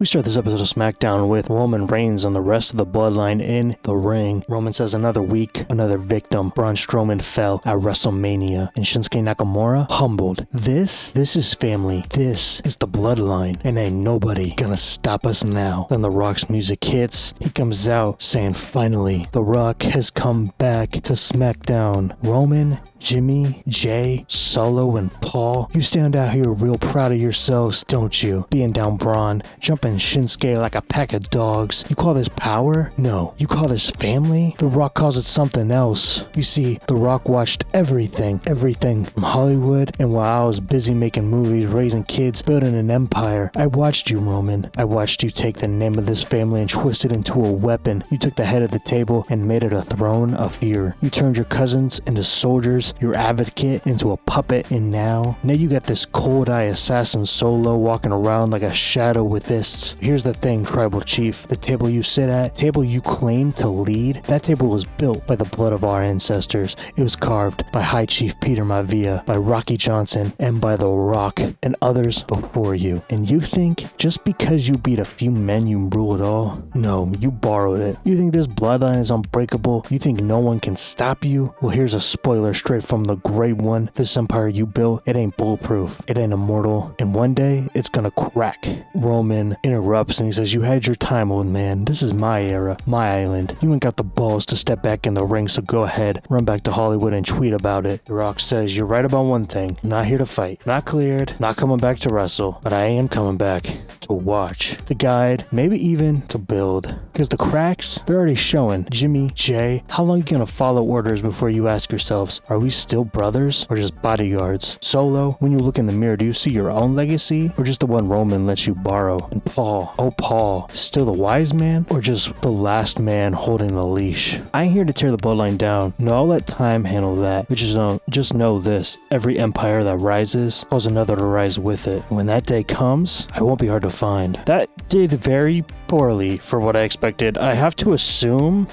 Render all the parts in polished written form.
We start this episode of SmackDown with Roman Reigns and the rest of the bloodline in the ring. Roman says another week, another victim. Braun Strowman fell at WrestleMania, and Shinsuke Nakamura humbled. This is family. This is the bloodline, and ain't nobody gonna stop us now. Then The Rock's music hits. He comes out saying, finally, The Rock has come back to SmackDown. Roman, Jimmy, Jay, Solo, and Paul, you stand out here real proud of yourselves, don't you? Being down Braun, jumping Shinsuke like a pack of dogs. You call this power? No. You call this family? The Rock calls it something else. You see, The Rock watched everything from Hollywood, and while I was busy making movies, raising kids, building an empire, I watched you, Roman. I watched you take the name of this family and twist it into a weapon. You took the head of the table and made it a throne of fear. You turned your cousins into soldiers, your advocate into a puppet, and now you got this cold-eye assassin Solo walking around like a shadow with fists. Here's the thing, Tribal Chief. The table you sit at, table you claim to lead, that table was built by the blood of our ancestors. It was carved by High Chief Peter Maivia, by Rocky Johnson, and by The Rock, and others before you. And you think, just because you beat a few men, you rule it all? No, you borrowed it. You think this bloodline is unbreakable? You think no one can stop you? Well, here's a spoiler straight from the Great One. This empire you built, it ain't bulletproof. It ain't immortal. And one day, it's gonna crack. Roman interrupts and he says, you had your time, old man. This is my era, my island. You ain't got the balls to step back in the ring, so go ahead, run back to Hollywood and tweet about it. The Rock says, you're right about one thing. I'm not here to fight. Not cleared. Not coming back to wrestle. But I am coming back to watch, to guide, maybe even to build. Because the cracks, they're already showing. Jimmy, Jay, how long are you gonna follow orders before you ask yourselves, are we still brothers or just bodyguards? Solo, when you look in the mirror, do you see your own legacy or just the one Roman lets you borrow? And Paul, oh Paul, still the wise man or just the last man holding the leash? I ain't here to tear the bloodline down. No, I'll let time handle that. But just know this, every empire that rises calls another to rise with it. When that day comes, I won't be hard to find. That did very poorly for what I expected. I have to assume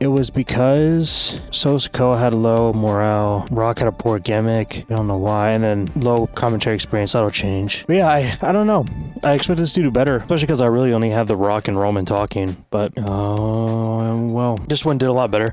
it was because Sikoa had low morale, Rock had a poor gimmick, I don't know why, and then low commentary experience. That'll change. But yeah, I don't know. I expect this to do better, especially because I really only had The Rock and Roman talking, but well, this one did a lot better.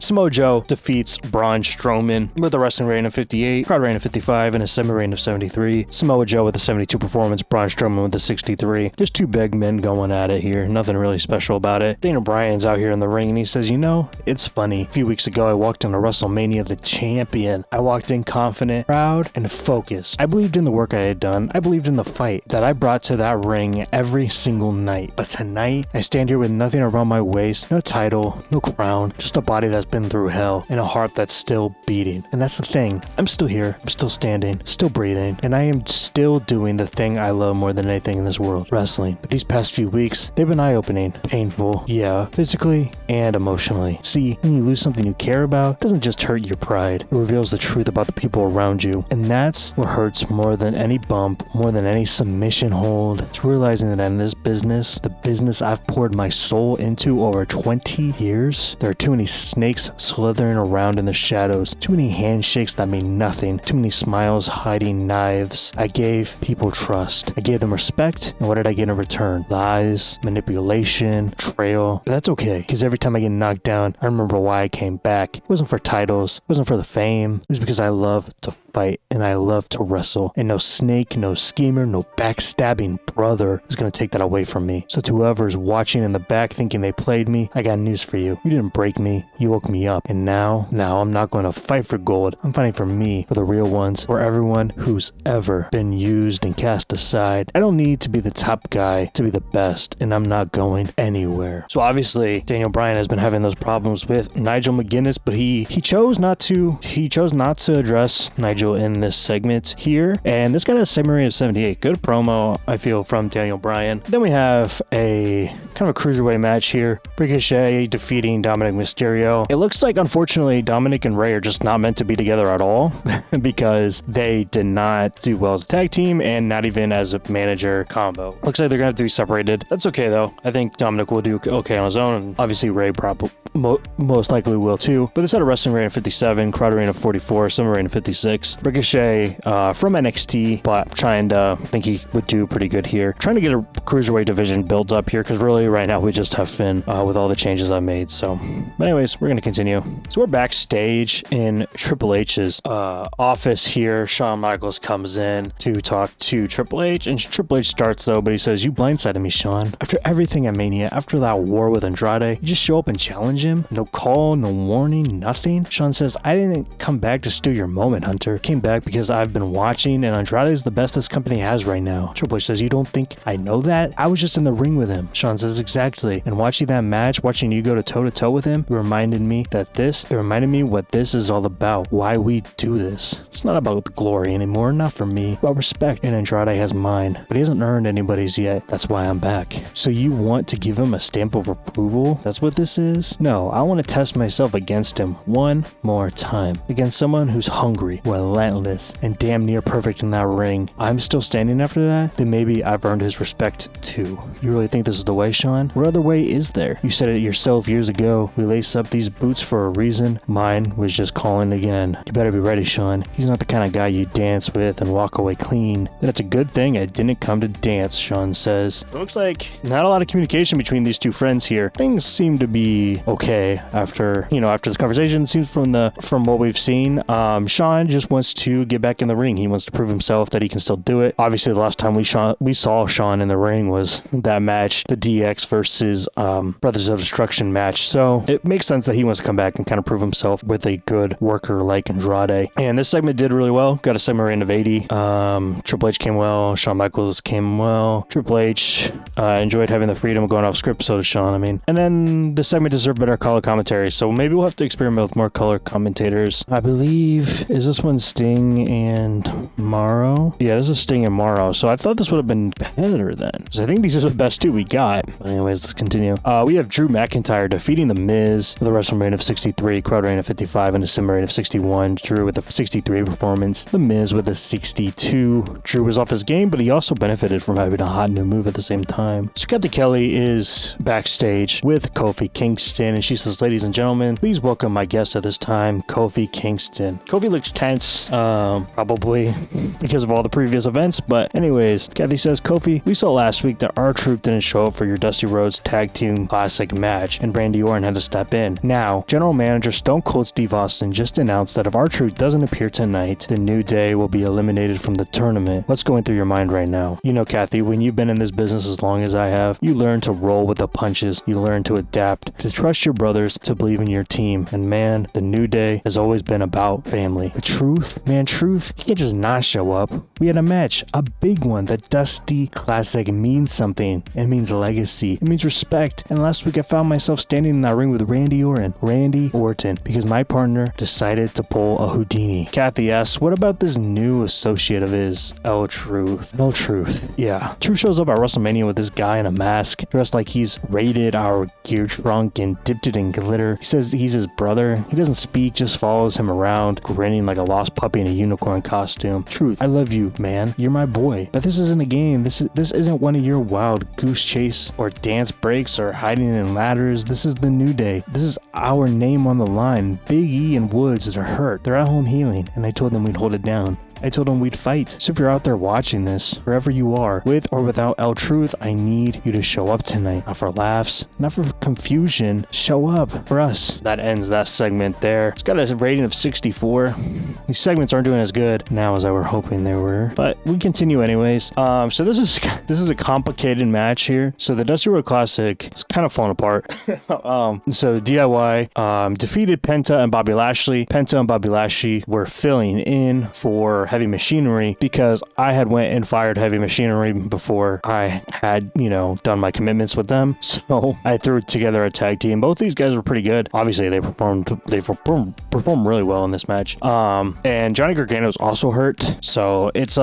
Samoa Joe defeats Braun Strowman with a wrestling reign of 58, crowd reign of 55, and a semi-reign of 73. Samoa Joe with a 72 performance, Braun Strowman with a 63. Just two big men going at it here. Nothing really special about it. Daniel Bryan's out here in the ring and he says, you know, it's funny. A few weeks ago, I walked into WrestleMania the champion. I walked in confident, proud, and focused. I believed in the work I had done. I believed in the fight that I brought to that ring every single night. But tonight, I stand here with nothing around my waist, no title, no crown, just a body that's been through hell and a heart that's still beating. And that's the thing. I'm still here. I'm still standing, still breathing, and I am still doing the thing I love more than anything in this world, wrestling. But these past few weeks, they've been eye-opening, painful, yeah, physically and emotionally. See, when you lose something you care about, it doesn't just hurt your pride. It reveals the truth about the people around you. And that's what hurts more than any bump, more than any submission hold. It's realizing that in this business, the business I've poured my soul into over 20 years, there are too many snakes slithering around in the shadows, too many handshakes that mean nothing, too many smiles hiding knives. I gave people trust. I gave them respect, and what did I get in return? Lies, manipulation, betrayal. But that's okay, because every time I get knocked down, I remember why I came back. It wasn't for titles, it wasn't for the fame, it was because I love to fight and I love to wrestle, and no snake, no schemer, no backstabbing brother is gonna take that away from me. So to whoever's watching in the back thinking they played me, I got news for you. You didn't break me, you woke me up. And now I'm not going to fight for gold. I'm fighting for me, for the real ones, for everyone who's ever been used and cast aside. I don't need to be the top guy to be the best, and I'm not going anywhere. So obviously Daniel Bryan has been having those problems with Nigel McGuinness, but he chose not to address Nigel in this segment here, and this got a summary of 78. Good promo, I feel, from Daniel Bryan. Then we have a kind of a cruiserweight match here. Ricochet defeating Dominic Mysterio. It looks like, unfortunately, Dominic and Rey are just not meant to be together at all because they did not do well as a tag team and not even as a manager combo. Looks like they're gonna have to be separated. That's okay though. I think Dominic will do okay on his own, and obviously Rey probably most likely will too. But this had a wrestling reign of 57, Crowd Arena 44, Summer Arena 56. Ricochet from NXT, but trying to think he would do pretty good here. Trying to get a cruiserweight division built up here, because really right now we just have Finn with all the changes I've made. So, but anyways, we're going to continue. So we're backstage in Triple H's office here. Shawn Michaels comes in to talk to Triple H, and Triple H starts though, but he says, "You blindsided me, Shawn. After everything at Mania, after that war with Andrade, you just show up and challenge him? No call, no warning, nothing?" Shawn says, "I didn't come back to steal your moment, Hunter. Came back because I've been watching, and Andrade is the best this company has right now." Triple H says, "You don't think I know that? I was just in the ring with him." Shawn says, "Exactly. And watching that match, watching you go to toe to toe with him, it reminded me what this is all about. Why we do this. It's not about the glory anymore, not for me. It's about respect, and Andrade has mine, but he hasn't earned anybody's yet. That's why I'm back." "So you want to give him a stamp of approval? That's what this is?" "No, I want to test myself against him one more time. Against someone who's hungry, relentless, and damn near perfect in that ring. I'm still standing after that? Then maybe I've earned his respect too." "You really think this is the way, Shawn? What other way is there? You said it yourself years ago. We lace up these boots for a reason. Mine was just calling again. You better be ready, Shawn. He's not the kind of guy you dance with and walk away clean." "Then it's a good thing I didn't come to dance," Shawn says. It looks like not a lot of communication between these two friends here. Things seem to be okay after this conversation. It seems from what we've seen, Shawn just wants to get back in the ring. He wants to prove himself that he can still do it. Obviously, the last time we saw Shawn in the ring was that match, the DX versus Brothers of Destruction match. So it makes sense that he wants to come back and kind of prove himself with a good worker like Andrade. And this segment did really well. Got a segment rating of 80. Triple H came well. Shawn Michaels came well. Triple H enjoyed having the freedom of going off script. So does Shawn, and then the segment deserved better color commentary. So maybe we'll have to experiment with more color commentators. I believe, is this one Sting and Morrow? Yeah, this is Sting and Morrow. So I thought this would have been better then, because I think these are the best two we got. But anyways, let's continue. We have Drew McIntyre defeating The Miz with a WrestleMania of 63, Crowd Arena of 55, and a Sim Rating of 61. Drew with a 63 performance. The Miz with a 62. Drew was off his game, but he also benefited from having a hot new move at the same time. So Kathy Kelly is backstage with Kofi Kingston, and she says, "Ladies and gentlemen, please welcome my guest at this time, Kofi Kingston." Kofi looks tense, probably because of all the previous events, but anyways, Kathy says, "Kofi, we saw last week that R-Truth didn't show up for your Dusty Rhodes Tag Team Classic match, and Randy Orton had to step in. Now, General Manager Stone Cold Steve Austin just announced that if R-Truth doesn't appear tonight, the New Day will be eliminated from the tournament. What's going through your mind right now?" You know, Kathy, when you've been in this business as long as I have, you learn to roll with the punches, you learn to adapt, to trust your brothers, to believe in your team, and man, the New Day has always been about family. But Truth, he can't just not show up. We had a match, a big one. The Dusty Classic means something. It means legacy. It means respect. And last week I found myself standing in that ring with Randy Orton, because my partner decided to pull a Houdini. Kathy asks, "What about this new associate of his, L-Truth?" L-Truth. Yeah. Truth shows up at WrestleMania with this guy in a mask, dressed like he's raided our gear trunk and dipped it in glitter. He says he's his brother. He doesn't speak, just follows him around, grinning like a lost puppy in a unicorn costume. "Truth, I love you, man. You're my boy. But this isn't a game. This isn't one of your wild goose chase or dance breaks or hiding in ladders. This is the New Day. This is our name on the line. Big E and Woods are hurt. They're at home healing, and I told them we'd hold it down. I told him we'd fight. So if you're out there watching this, wherever you are, with or without L-Truth, I need you to show up tonight. Not for laughs, not for confusion. Show up for us." That ends that segment there. It's got a rating of 64. These segments aren't doing as good now as I were hoping they were, but we continue anyways. So this is a complicated match here. So the Dusty Road Classic is kind of falling apart. So DIY defeated Penta and Bobby Lashley. Penta and Bobby Lashley were filling in for Heavy Machinery because I had went and fired Heavy Machinery before I had, done my commitments with them. So I threw together a tag team. Both these guys were pretty good. Obviously, they performed really well in this match. And Johnny Gargano's also hurt, so it's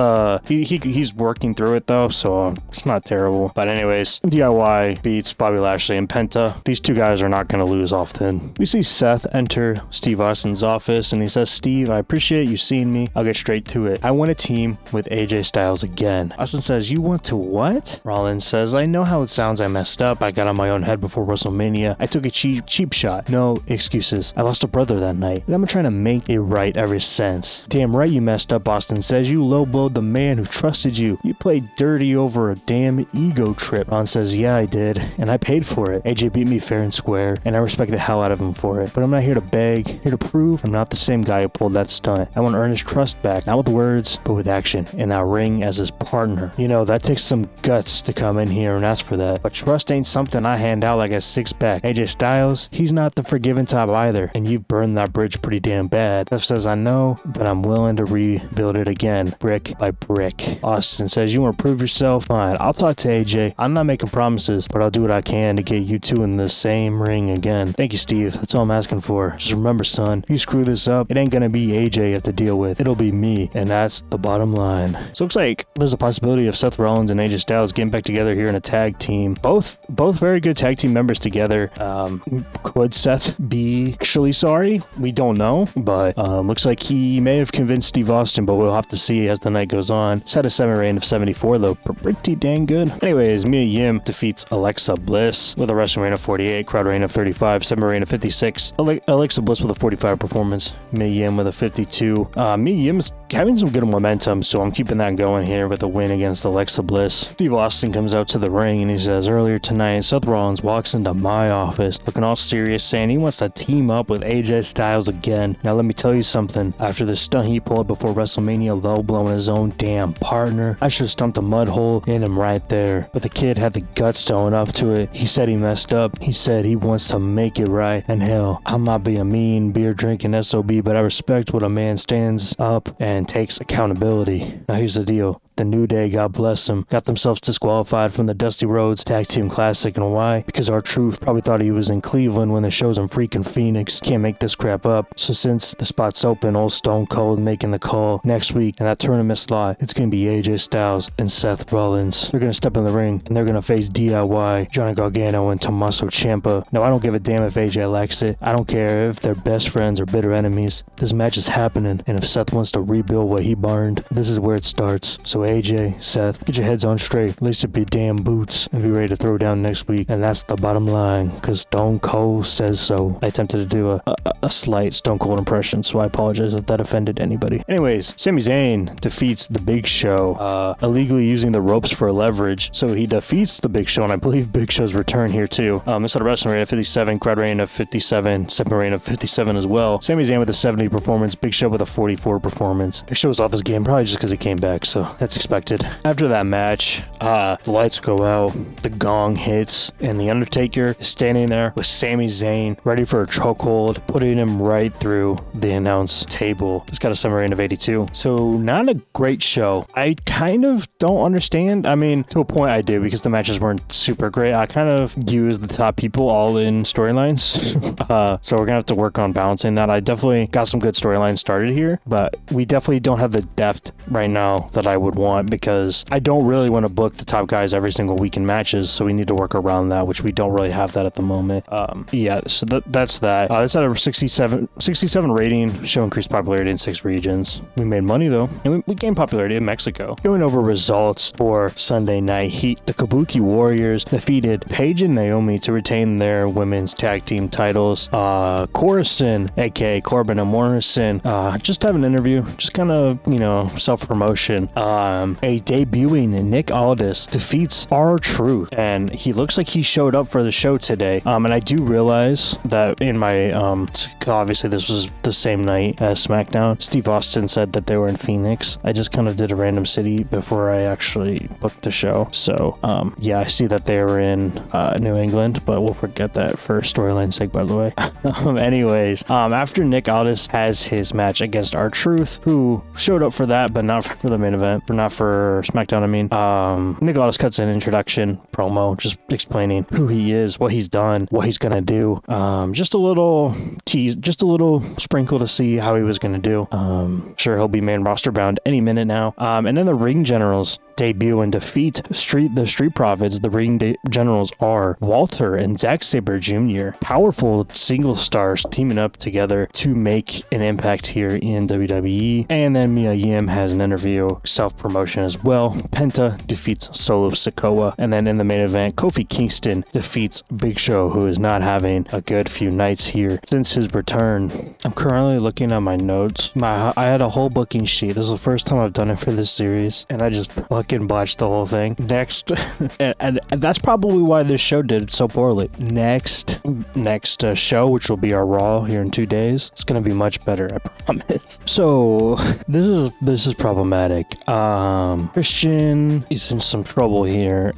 he's working through it though, so it's not terrible. But anyways, DIY beats Bobby Lashley and Penta. These two guys are not going to lose often. We see Seth enter Steve Austin's office, and he says, "Steve, I appreciate you seeing me. I'll get straight to it. I want to team with AJ Styles again. Austin says, you want to what? Rollins says, I know how it sounds. I messed up. I got on my own head before WrestleMania. I took a cheap shot. No excuses. I lost a brother that night, and I'm trying to make it right ever since. Damn right you messed up, Austin says. You lowblowed the man who trusted you. You played dirty over a damn ego trip. Ron says, yeah, I did, and I paid for it. AJ beat me fair and square, and I respect the hell out of him for it. But I'm not here to beg, here to prove I'm not the same guy who pulled that stunt. I want to earn his trust back, not with words, but with action, in that ring as his partner. You know, that takes some guts to come in here and ask for that. But trust ain't something I hand out like a six-pack. AJ Styles, he's not the forgiving type either, and you've burned that bridge pretty damn bad. Steph says, I know, but I'm willing to rebuild it again, brick by brick. Austin says, you want to prove yourself? Fine, I'll talk to AJ. I'm not making promises, but I'll do what I can to get you two in the same ring again. Thank you, Steve. That's all I'm asking for. Just remember, son, you screw this up, it ain't gonna be AJ you have to deal with. It'll be me, and that's the bottom line. So it looks like there's a possibility of Seth Rollins and AJ Styles getting back together here in a tag team. Both very good tag team members together. Could Seth be actually sorry? We don't know, but looks like he may have convinced Steve Austin, but we'll have to see as the night goes on. He's had a 7 reign of 74 though, pretty dang good. Anyways, Mia Yim defeats Alexa Bliss with a wrestling reign of 48, crowd reign of 35, 7 reign of 56. Alexa Bliss with a 45 performance, Mia Yim with a 52. Mia Yim's having some good momentum, so I'm keeping that going here with a win against Alexa Bliss. Steve Austin comes out to the ring and he says, earlier tonight, Seth Rollins walks into my office looking all serious, saying he wants to team up with AJ Styles again. Now let me tell you something, after the stunt he pulled before WrestleMania, low blowing his own damn partner, I should have stumped a mud hole in him right there. But the kid had the guts to own up to it. He said he messed up. He said he wants to make it right. And hell, I'm not being a mean beer drinking SOB, but I respect when a man stands up and takes accountability. Now here's the deal. The New Day, God bless them, got themselves disqualified from the Dusty Rhodes Tag Team Classic. And why? Because R-Truth probably thought he was in Cleveland when the show's in freaking Phoenix. Can't make this crap up. So since the spot's open, old Stone Cold making the call next week, and that tournament slot, it's going to be AJ Styles and Seth Rollins. They're going to step in the ring, and they're going to face DIY, Johnny Gargano, and Tommaso Ciampa. Now, I don't give a damn if AJ likes it. I don't care if they're best friends or bitter enemies. This match is happening, and if Seth wants to rebuild what he burned, this is where it starts. So AJ, Seth, get your heads on straight, lace up your damn boots, and be ready to throw down next week. And that's the bottom line, because Stone Cold says so. I attempted to do a slight Stone Cold impression, so I apologize if that offended anybody. Anyways, Sami Zayn defeats The Big Show, illegally using the ropes for leverage. So he defeats The Big Show, and I believe Big Show's return here too. This had a wrestling reign of 57, crowd reign of 57, 7 reign of 57 as well. Sami Zayn with a 70 performance, Big Show with a 44 performance. Big Show was off his game, probably just because he came back, so that's expected. After that match, the lights go out, the gong hits, and The Undertaker is standing there with Sami Zayn ready for a chokehold, putting him right through the announce table. It's got a summer reign of 82. So not a great show. I kind of don't understand. I mean, to a point I do, because the matches weren't super great. I kind of use the top people all in storylines. So we're gonna have to work on balancing that. I definitely got some good storylines started here, but we definitely don't have the depth right now that I would want, because I don't really want to book the top guys every single week in matches, so we need to work around that, which we don't really have that at the moment. Yeah, so that's that. It's at a 67 rating, show increased popularity in 6 regions. We made money though, and we gained popularity in Mexico. Going over results for Sunday Night Heat, the Kabuki Warriors defeated Paige and Naomi to retain their women's tag team titles. Coruscant, aka Corbin and Morrison, just have an interview, just kind of, self-promotion. A debuting Nick Aldis defeats R-Truth, and he looks like he showed up for the show today. And I do realize that in my obviously this was the same night as SmackDown. Steve Austin said that they were in Phoenix. I just kind of did a random city before I actually booked the show. So yeah, I see that they were in New England, but we'll forget that for storyline's sake, by the way. Anyways, after Nick Aldis has his match against R-Truth, who showed up for that, but not for the main event, or not for SmackDown, I mean. Nick Aldis cuts an introduction promo, just explaining who he is, what he's done, what he's gonna do. Just a little tease, just a little sprinkle to see how he was gonna do. Sure, he'll be main roster bound any minute now. And then the ring generals debut and defeat the Street Profits. The Ring Generals are Walter and Zack Sabre Jr., powerful single stars teaming up together to make an impact here in WWE. And then Mia Yim has an interview, self-promotion as well. Penta defeats Solo Sikoa. And then in the main event, Kofi Kingston defeats Big Show, who is not having a good few nights here since his return. I'm currently looking at my notes. I had a whole booking sheet. This is the first time I've done it for this series, and I just fucking botched the whole thing. Next, and that's probably why this show did so poorly. Next show, which will be our Raw here in 2 days, it's gonna be much better, I promise. So this is problematic. Christian is in some trouble here.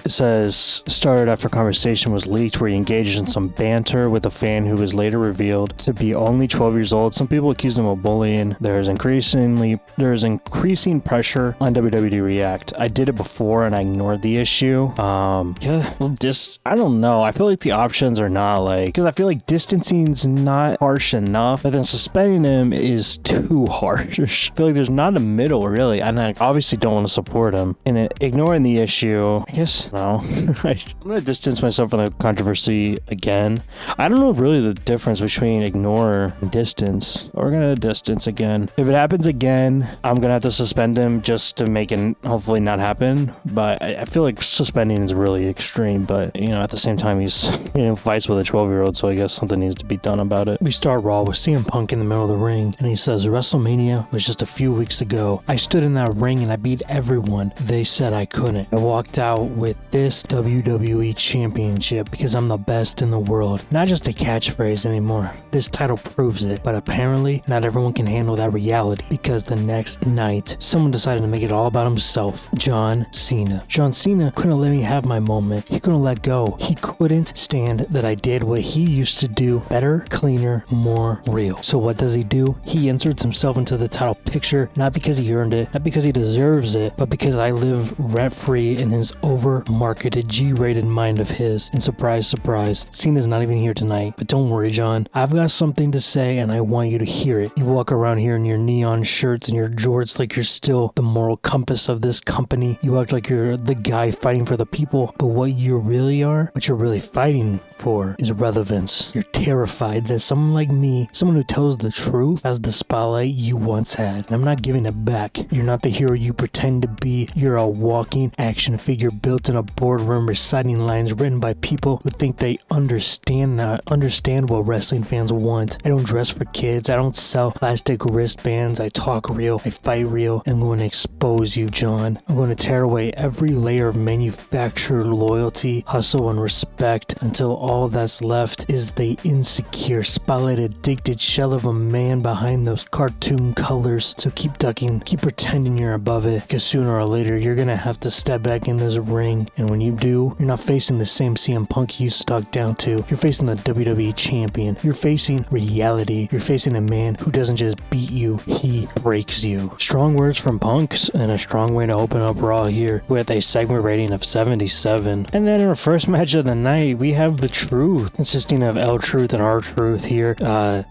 It says started after conversation was leaked where he engaged in some banter with a fan who was later revealed to be only 12 years old. Some people accused him of bullying. There is increasing pressure on WWE to react. I did it before and I ignored the issue. I don't know. I feel like the options are not because I feel like distancing's not harsh enough, but then suspending him is too harsh. I feel like there's not a middle really, and I obviously don't want to support him. And ignoring the issue, I guess no. I'm gonna distance myself from the controversy again. I don't know really the difference between ignore and distance. We're gonna distance again. If it happens again, I'm gonna have to suspend him just to make it hopefully not happen. But I feel like suspending is really extreme. But at the same time, he's fights with a 12-year-old, so I guess something needs to be done about it. We start Raw with CM Punk in the middle of the ring, and he says WrestleMania was just a few weeks ago. I stood in that ring and I beat everyone. They said I couldn't. I walked out with this WWE Championship because I'm the best in the world. Not just a catchphrase anymore. This title proves it, but apparently not everyone can handle that reality because the next night, someone decided to make it all about himself. John Cena. John Cena couldn't let me have my moment. He couldn't let go. He couldn't stand that I did what he used to do better, cleaner, more real. So what does he do? He inserts himself into the title picture, not because he earned it, not because he deserves it, but because I live rent-free in his over-marketed G-rated mind of his. And surprise, surprise, Cena's not even here tonight. But don't worry, John. I've got something to say and I want you to hear it. You walk around here in your neon shirts and your jorts like you're still the moral compass of this company. You act like you're the guy fighting for the people, but what you really are, what you're really fighting for is relevance. You're terrified that someone like me, someone who tells the truth, has the spotlight you once had. And I'm not giving it back. You're not the hero you pretend to be. You're a walking action figure built in a boardroom reciting lines written by people who think they understand what wrestling fans want. I don't dress for kids. I don't sell plastic wristbands. I talk real. I fight real. I'm going to expose you, John. I'm going to tear away every layer of manufactured loyalty, hustle, and respect until all that's left is the insecure, spotlight addicted shell of a man behind those cartoon colors. So keep ducking, keep pretending you're above it, because sooner or later you're gonna have to step back in this ring, and when you do, you're not facing the same CM Punk you stuck down to. You're facing the WWE champion. You're facing reality. You're facing a man who doesn't just beat you, he breaks you. Strong words from Punk, and a strong way to open up Raw here with a segment rating of 77. And then in our first match of the night, we have the Truth, consisting of L-Truth and R-Truth here,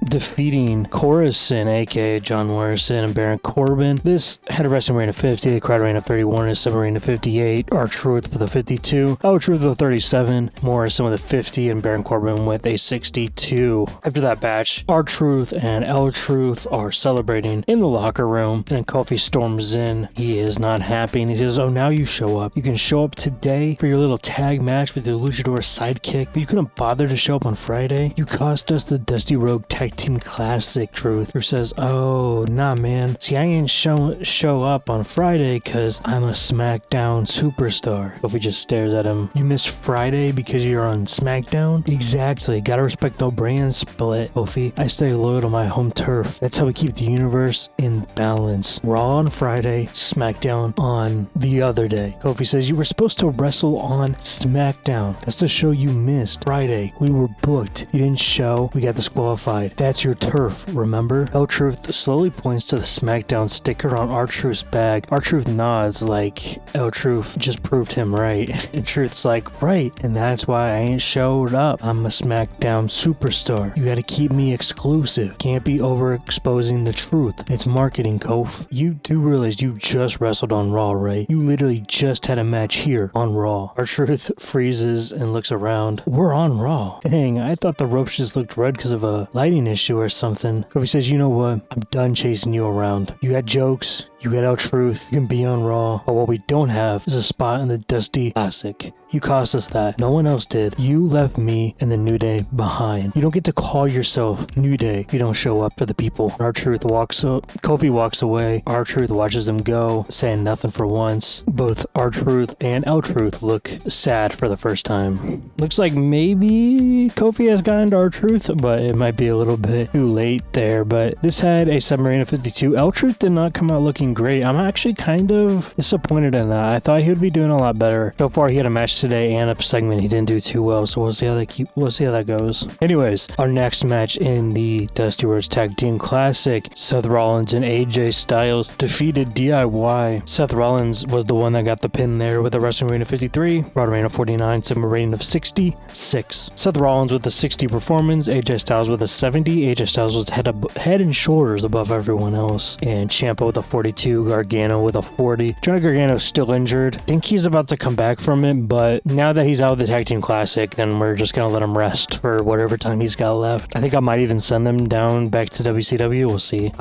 defeating Coruscant, aka John Morrison, and Baron Corbin. This had a wrestling rating of 50, the crowd rating of 31, and a 7 rating of 58. R-Truth with a 52, L-Truth with a 37, Morrison with a 50, and Baron Corbin with a 62. After that match, R-Truth and L-Truth are celebrating in the locker room, and then Kofi storms in. He is not happy, and he says, "Oh, now you show up. You can show up today for your little tag match with your luchador sidekick, but you couldn't bother to show up on Friday? You cost us the Dusty Road Tag Team Classic." Truth, who says, "Oh, nah, man. See, I ain't show up on Friday because I'm a SmackDown superstar." Kofi just stares at him. "You missed Friday because you're on SmackDown?" "Exactly. Gotta respect the brand split, Kofi. I stay loyal to my home turf. That's how we keep the universe in balance. Raw on Friday, SmackDown on the other day." Kofi says, "You were supposed to wrestle on SmackDown. That's the show you missed. Friday, we were booked. You didn't show. We got disqualified. That's your turf, remember?" L-Truth slowly points to the SmackDown sticker on R-Truth's bag. R-Truth nods like L-Truth just proved him right. And Truth's like, "Right, and that's why I ain't showed up. I'm a SmackDown superstar. You gotta keep me exclusive. Can't be overexposing the truth. It's marketing, Kof. You do realize you just wrestled wrestled on Raw, right? You literally just had a match here on Raw. R-Truth freezes and looks around. We're on Raw. Dang, I thought the ropes just looked red because of a lighting issue or something. Kofi says, you know what? I'm done chasing you around. You got jokes. You get out truth, you can be on Raw, but what we don't have is a spot in the Dusty Classic. You cost us that. No one else did. You left me and the New Day behind. You don't get to call yourself New Day if you don't show up for the people. R-Truth walks up. Kofi walks away. R-Truth watches them go, saying nothing for once. Both R-Truth and L-Truth look sad for the first time. Looks like maybe Kofi has gotten to R-Truth, but it might be a little bit too late there. But this had a Submarine of 52. L-Truth did not come out looking great. I'm actually kind of disappointed in that. I thought he would be doing a lot better. So far, he had a match today and a segment he didn't do too well, so we'll see how that goes. Anyways, our next match in the Dusty Rhodes Tag Team Classic, Seth Rollins and AJ Styles defeated DIY. Seth Rollins was the one that got the pin there with a wrestling rating of 53, Raw rating of 49, Submarine rating of 66. Seth Rollins with a 60 performance, AJ Styles with a 70. AJ Styles was head and shoulders above everyone else, and Ciampa with a 42, Gargano with a 40. Johnny Gargano's still injured. I think he's about to come back from it, but now that he's out of the Tag Team Classic, then we're just gonna let him rest for whatever time he's got left. I think I might even send them down back to WCW. We'll see.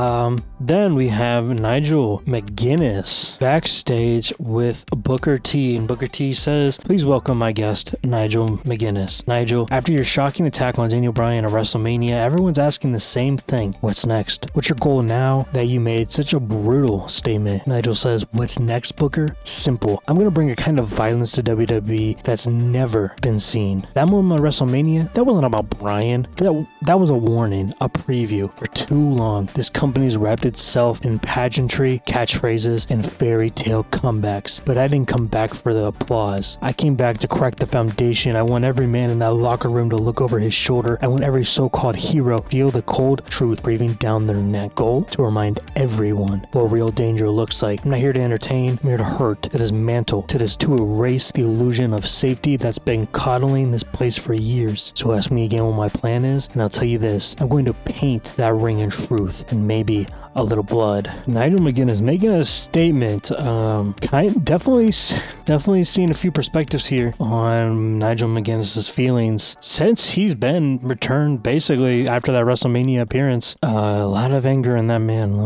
Then we have Nigel McGuinness backstage with Booker T, and Booker T says, "Please welcome my guest, Nigel McGuinness." Nigel, after your shocking attack on Daniel Bryan at WrestleMania, everyone's asking the same thing. What's next? What's your goal now that you made such a brutal statement? Nigel says, "What's next, Booker? Simple. I'm gonna bring a kind of violence to WWE that's never been seen. That moment at WrestleMania, that wasn't about Bryan. That was a warning, a preview. For too long, this company's wrapped itself in pageantry, catchphrases, and fairy tale comebacks. But I didn't come back for the applause. I came back to crack the foundation. I want every man in that locker room to look over his shoulder. I want every so-called hero to feel the cold truth breathing down their neck. Goal? To remind everyone what real danger looks like. I'm not here to entertain. I'm here to hurt, to dismantle, to erase the illusion of safety that's been coddling this place for years. So ask me again what my plan is, and I'll tell you this. I'm going to paint that ring in truth, and maybe a little blood." Nigel McGuinness making a statement. Definitely seeing a few perspectives here on Nigel McGuinness's feelings since he's been returned basically after that WrestleMania appearance. A lot of anger in that man.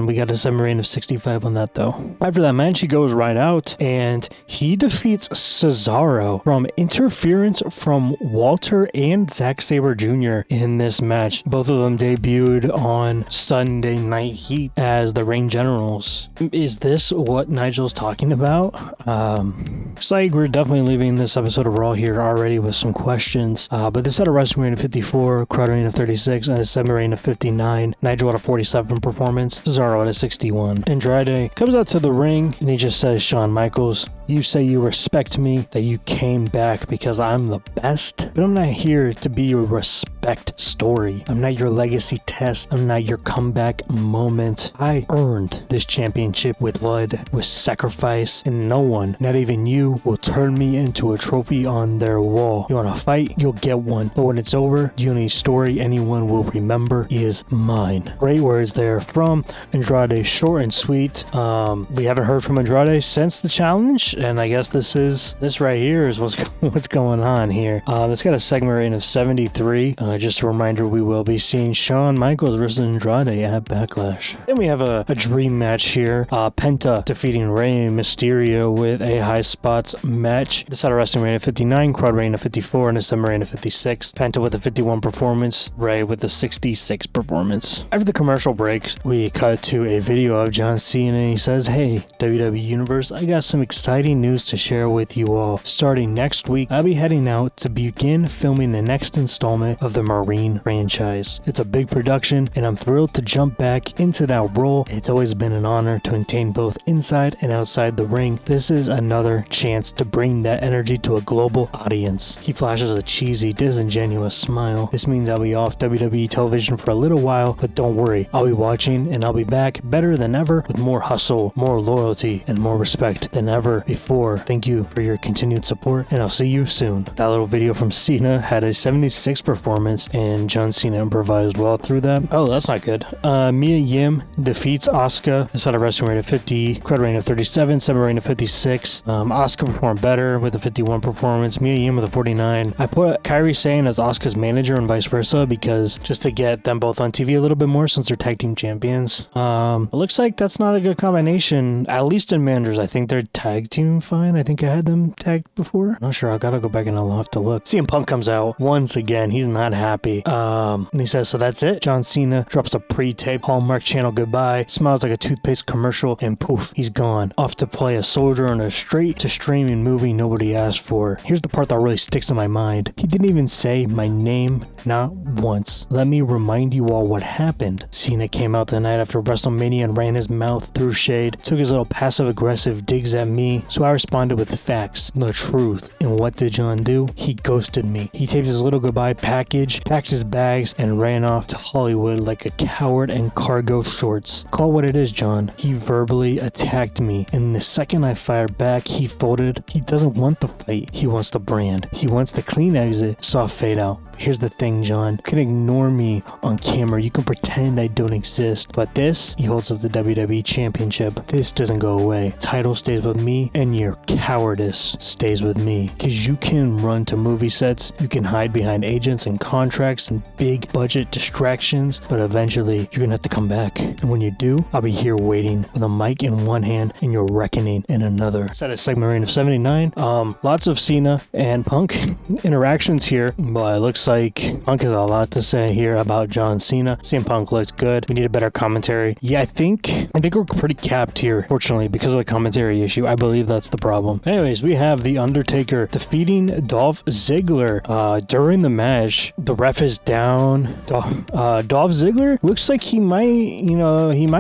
We got a submarine of 65 on that though. After that match, he goes right out and he defeats Cesaro from interference from Walter and Zack Sabre Jr. in this match. Both of them debuted on Sunday Night Heat as the Reign Generals. Is this what Nigel's talking about? Looks like we're definitely leaving this episode of Raw here already with some questions. But this had a wrestling rating of 54, crowd rating of 36, and a submarine rating of 59. Nigel had a 47 performance, Cesaro had a 61. Andrade comes out to the ring and he just says, "Shawn Michaels, you say you respect me, that you came back because I'm the best, but I'm not here to be your respect story. I'm not your legacy test. I'm not your comeback moment. I earned this championship with blood, with sacrifice, and no one, not even you, will turn me into a trophy on their wall. You want to fight? You'll get one. But when it's over, the only story anyone will remember is mine." Great words there from Andrade, short and sweet. We haven't heard from Andrade since the challenge, and I guess this right here is what's going on here. It's got a segment rating of 73. Just a reminder, we will be seeing Shawn Michaels versus Andrade at Backlash. Then we have a dream match here. Penta defeating Rey Mysterio with a high spots match. This had a wrestling rating of 59, crowd rating of 54, and a summer rating of 56. Penta with a 51 performance, Rey with a 66 performance. After the commercial breaks, we cut to a video of John Cena, and he says, "Hey, WWE Universe, I got some exciting news to share with you all. Starting next week, I'll be heading out to begin filming the next installment of the Marine franchise. It's a big production, and I'm thrilled to jump back into that role. It's always been an honor to attain both inside and outside the ring. This is another chance to bring that energy to a global audience." He flashes a cheesy, disingenuous smile. "This means I'll be off WWE television for a little while, but don't worry. I'll be watching, and I'll be back better than ever with more hustle, more loyalty, and more respect than ever before. Thank you for your continued support, and I'll see you soon." That little video from Cena had a 76 performance. performance, and John Cena improvised well through that. Oh, that's not good. Mia Yim defeats Asuka. This had a wrestling rate of 50, credit rating of 37, 7 rating of 56. Asuka performed better with a 51 performance. Mia Yim with a 49. I put Kairi Sane as Asuka's manager and vice versa because just to get them both on TV a little bit more since they're tag team champions. It looks like that's not a good combination, at least in managers. I think they're tag team fine. I think I had them tagged before. I'm not sure. I gotta go back and I'll have to look. CM Punk comes out once again. He's not happy. And he says, so that's it. John Cena drops a pre-tape Hallmark Channel goodbye, smiles like a toothpaste commercial, and poof, he's gone. Off to play a soldier in a straight-to-streaming movie nobody asked for. Here's the part that really sticks in my mind. He didn't even say my name, not once. Let me remind you all what happened. Cena came out the night after WrestleMania and ran his mouth through shade, took his little passive-aggressive digs at me, so I responded with facts, the truth. And what did John do? He ghosted me. He taped his little goodbye package, packed his bags, and ran off to Hollywood like a coward in cargo shorts. Call what it is, John. He verbally attacked me, and the second I fired back, he folded. He doesn't want the fight. He wants the brand. He wants the clean exit. Soft fade out. Here's the thing, John. You can ignore me on camera. You can pretend I don't exist. But this, he holds up the WWE Championship. This doesn't go away. Title stays with me, and your cowardice stays with me. Because you can run to movie sets, you can hide behind agents and contracts and big budget distractions, but eventually, you're gonna have to come back. And when you do, I'll be here waiting with a mic in one hand and your reckoning in another. Set a segment rating of 79. Lots of Cena and Punk interactions here, but it looks like Punk has a lot to say here about John Cena. CM Punk looks good. We need a better commentary. Yeah, I think we're pretty capped here, fortunately, because of the commentary issue. I believe that's the problem. Anyways, we have The Undertaker defeating Dolph Ziggler. During the match, the ref is down. Dolph Ziggler looks like he might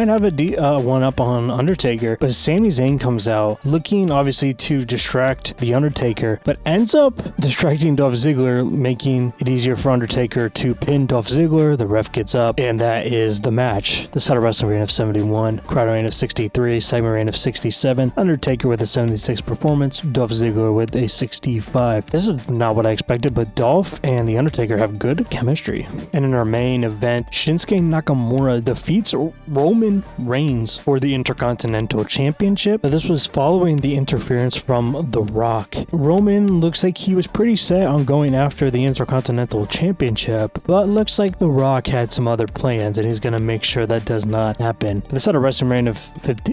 have a one up on Undertaker, but Sami Zayn comes out looking obviously to distract The Undertaker, but ends up distracting Dolph Ziggler, making it easier for Undertaker to pin Dolph Ziggler. The ref gets up, and that is the match. This had a wrestling rating of 71, crowd rating of 63, segment rating of 67, Undertaker with a 76 performance, Dolph Ziggler with a 65. This is not what I expected, but Dolph and The Undertaker have good chemistry. And in our main event, Shinsuke Nakamura defeats Roman Reigns for the Intercontinental Championship. This was following the interference from The Rock. Roman looks like he was pretty set on going after the Intercontinental Championship, but looks like The Rock had some other plans and he's going to make sure that does not happen. This had a wrestling rating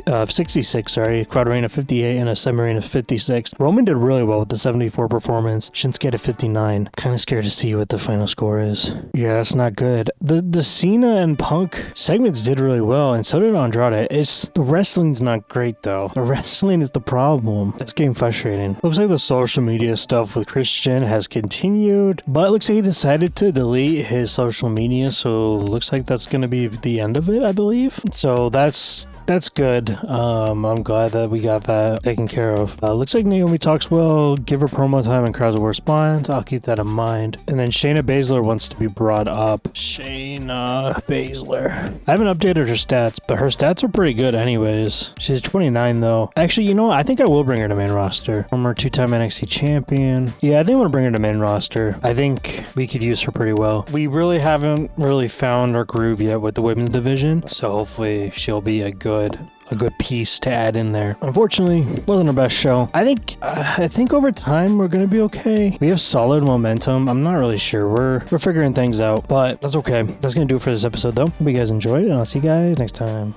of 66, crowd rating of 58 and a segment rating of 56. Roman did really well with the 74 performance. Shinsuke at 59. Kind of scared to see what the final score is. Yeah, that's not good. The Cena and Punk segments did really well, and so did Andrade. The wrestling's not great though. The wrestling is the problem. It's getting frustrating. Looks like the social media stuff with Christian has continued, but it looks like he decided to delete his social media, so looks like that's going to be the end of it, I believe. So that's good. I'm glad that we got that taken care of. Looks like Naomi talks well, give her promo time and crowds will respond. I'll keep that in mind. And then Shayna Baszler wants to be brought up. Shayna Baszler. I haven't updated her stats, but her stats are pretty good anyways. She's 29 though. Actually, you know what? I think I will bring her to main roster. Former 2-time NXT champion. Yeah, I think I want to bring her to main roster. I think we could use her pretty well. We really haven't found our groove yet with the women's division, so hopefully she'll be a good piece to add in there. Unfortunately, wasn't our best show. I think over time we're gonna be okay. We have solid momentum. I'm not really sure. We're figuring things out, but that's okay. That's gonna do it for this episode though. Hope you guys enjoyed, and I'll see you guys next time.